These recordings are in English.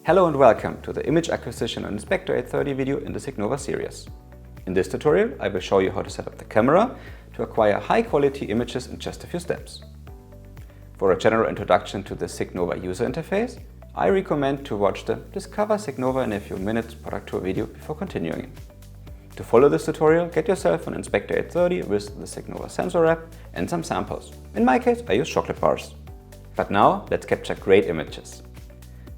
Hello and welcome to the image acquisition on Inspector83x video in the Signova series. In this tutorial I will show you how to set up the camera to acquire high quality images in just a few steps. For a general introduction to the Signova user interface, I recommend to watch the Discover Signova in a few minutes product tour video before continuing. To follow this tutorial, get yourself an Inspector83x with the Signova sensor app and some samples. In my case, I use chocolate bars. But now let's capture great images.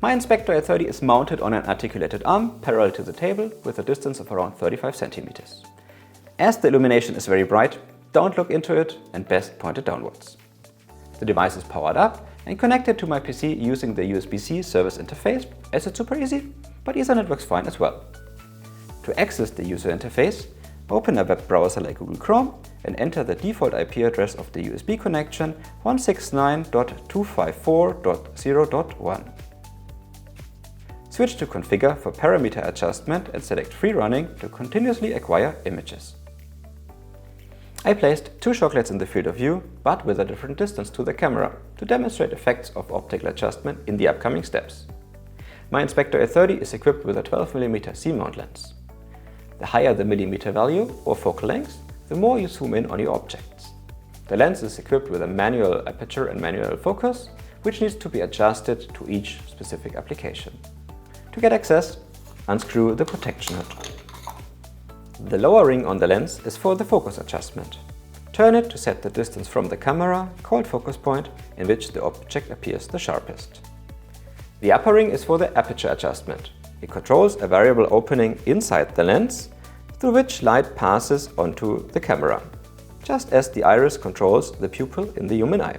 My Inspector83x is mounted on an articulated arm parallel to the table with a distance of around 35 centimeters. As the illumination is very bright, don't look into it and best point it downwards. The device is powered up and connected to my PC using the USB-C service interface, as it's super easy, but Ethernet works fine as well. To access the user interface, open a web browser like Google Chrome and enter the default IP address of the USB connection 169.254.0.1. Switch to Configure for parameter adjustment and select Free Running to continuously acquire images. I placed two chocolates in the field of view, but with a different distance to the camera, to demonstrate effects of optical adjustment in the upcoming steps. My Inspector83x is equipped with a 12mm C-mount lens. The higher the millimeter value or focal length, the more you zoom in on your objects. The lens is equipped with a manual aperture and manual focus, which needs to be adjusted to each specific application. To get access, unscrew the protection hood. The lower ring on the lens is for the focus adjustment. Turn it to set the distance from the camera, called focus point, in which the object appears the sharpest. The upper ring is for the aperture adjustment. It controls a variable opening inside the lens, through which light passes onto the camera, just as the iris controls the pupil in the human eye.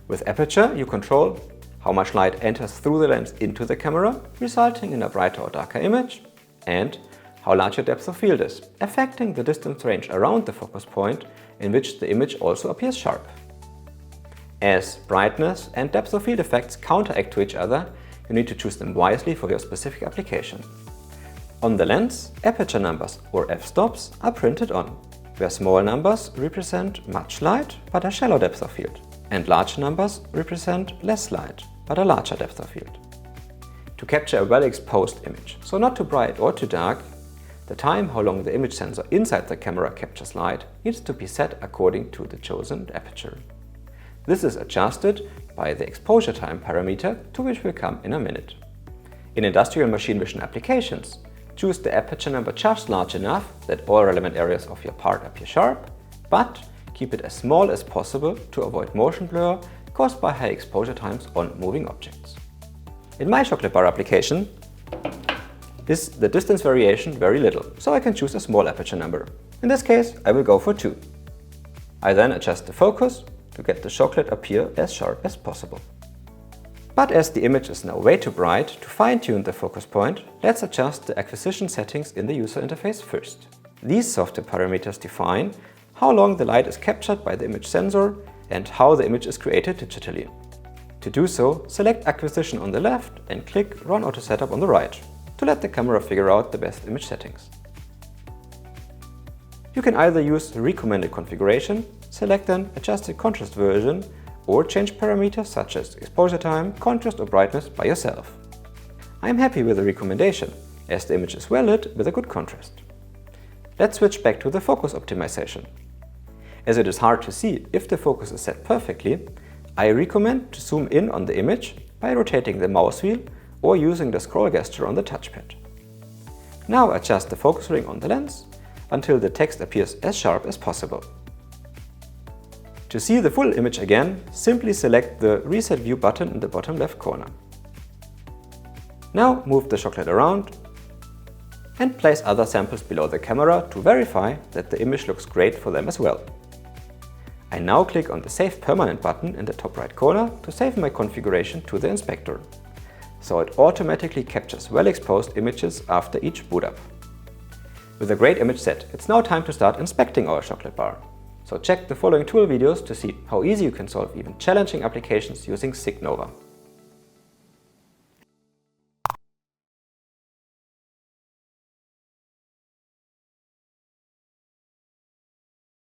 With aperture, you control how much light enters through the lens into the camera, resulting in a brighter or darker image, and how large your depth of field is, affecting the distance range around the focus point in which the image also appears sharp. As brightness and depth of field effects counteract to each other, you need to choose them wisely for your specific application. On the lens, aperture numbers or f-stops are printed on, where small numbers represent much light but a shallow depth of field, and large numbers represent less light but a larger depth of field. To capture a well-exposed image, so not too bright or too dark, the time how long the image sensor inside the camera captures light needs to be set according to the chosen aperture. This is adjusted by the exposure time parameter, to which we'll come in a minute. In industrial machine vision applications, choose the aperture number just large enough that all relevant areas of your part appear sharp, but keep it as small as possible to avoid motion blur caused by high exposure times on moving objects. In my chocolate bar application is the distance variation very little, so I can choose a small aperture number. In this case, I will go for 2. I then adjust the focus to get the chocolate appear as sharp as possible. But as the image is now way too bright to fine-tune the focus point, let's adjust the acquisition settings in the user interface first. These software parameters define how long the light is captured by the image sensor and how the image is created digitally. To do so, select Acquisition on the left and click Run Autosetup on the right to let the camera figure out the best image settings. You can either use the recommended configuration, select an adjusted contrast version, or change parameters such as exposure time, contrast or brightness by yourself. I am happy with the recommendation, as the image is well lit with a good contrast. Let's switch back to the focus optimization. As it is hard to see if the focus is set perfectly, I recommend to zoom in on the image by rotating the mouse wheel or using the scroll gesture on the touchpad. Now adjust the focus ring on the lens until the text appears as sharp as possible. To see the full image again, simply select the Reset View button in the bottom left corner. Now move the chocolate around and place other samples below the camera to verify that the image looks great for them as well. I now click on the Save Permanent button in the top right corner to save my configuration to the inspector, so it automatically captures well-exposed images after each boot up. With a great image set, it's now time to start inspecting our chocolate bar. So check the following tool videos to see how easy you can solve even challenging applications using Signova.